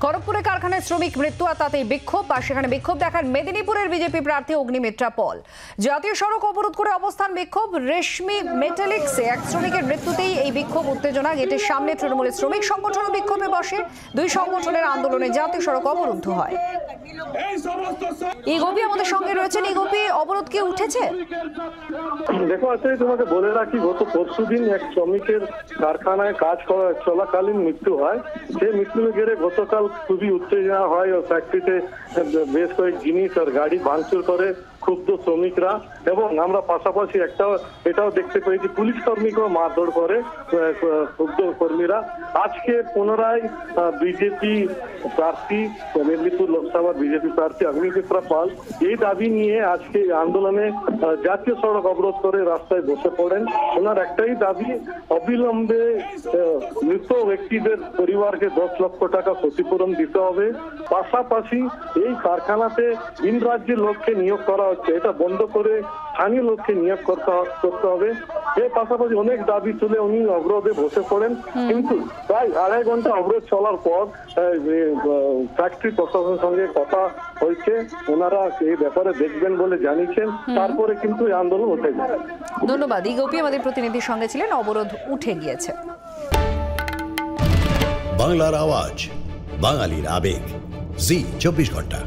খড়গপুরে কারখানায় শ্রমিক মৃত্যু আর তাতেই বিক্ষোভ, আর সেখানে বিক্ষোভ দেখান মেদিনীপুরের বিজেপি প্রার্থী অগ্নিমিত্রা পল। জাতীয় সড়ক অবরোধ করে অবস্থান বিক্ষোভ। রেশমি মেটালিক্সে এক শ্রমিকের মৃত্যুতেই এই বিক্ষোভ উত্তেজনা। গেটের সামনে তৃণমূলের শ্রমিক সংগঠন বিক্ষোভে বসে। দুই সংগঠনের আন্দোলনে জাতীয় সড়ক অবরুদ্ধ হয়। ইগোপি আমাদের সঙ্গে রয়েছেন। ইগোপি, অবরোধ কি উঠেছে? দেখো, আসলে তোমাকে বলে রাখি, গত পরশুদিন এক শ্রমিকের কারখানায় কাজ চলাকালীন মৃত্যু হয়। সেই মৃত্যুকে ঘিরে গতকাল খুবই উত্তেজনা হয় ও ফ্যাক্টরিতে বেশ কয়েক জিনিস আর গাড়ি ভাঙচুর করে ক্ষুব্ধ শ্রমিকরা। এবং আমরা পাশাপাশি এটাও দেখতে পেয়েছি পুলিশ কর্মীকেও মারধর করে ক্ষুব্ধ কর্মীরা। আজকে পুনরায় বিজেপি প্রার্থী, মেদিনীপুর লোকসভার বিজেপি প্রার্থী অগ্নিমিত্রা পাল এই দাবি নিয়ে আজকে আন্দোলনে জাতীয় সড়ক অবরোধ করে রাস্তায় বসে পড়েন। ওনার একটাই দাবি, অবিলম্বে মৃত ব্যক্তিদের পরিবারকে 10 লক্ষ টাকা ক্ষতিপূরণ দিতে হবে। পাশাপাশি এই কারখানাতে ভিন রাজ্যের লোককে নিয়োগ করা হচ্ছে, এটা বন্ধ করে স্থানীয় লোককে নিয়োগ করতে হবে। এর পাশাপাশি অনেক দাবি তুলে উনি অবরোধে বসে পড়েন। কিন্তু প্রায় 2.5 ঘন্টা অবরোধ চলার পর ফ্যাক্টরি প্রশাসনের সঙ্গে কথা হয়েছে, ওনারা এই ব্যাপারে দেখবেন বলে জানিয়েছেন। তারপরে কিন্তু এই আন্দোলন উঠে যায়। ধন্যবাদ। ইগোপি আমাদের প্রতিনিধির সঙ্গে ছিলেন। অবরোধ উঠে গিয়েছে। বাংলার আওয়াজ, বাঙালির আবেগ, জি 24 ঘন্টা।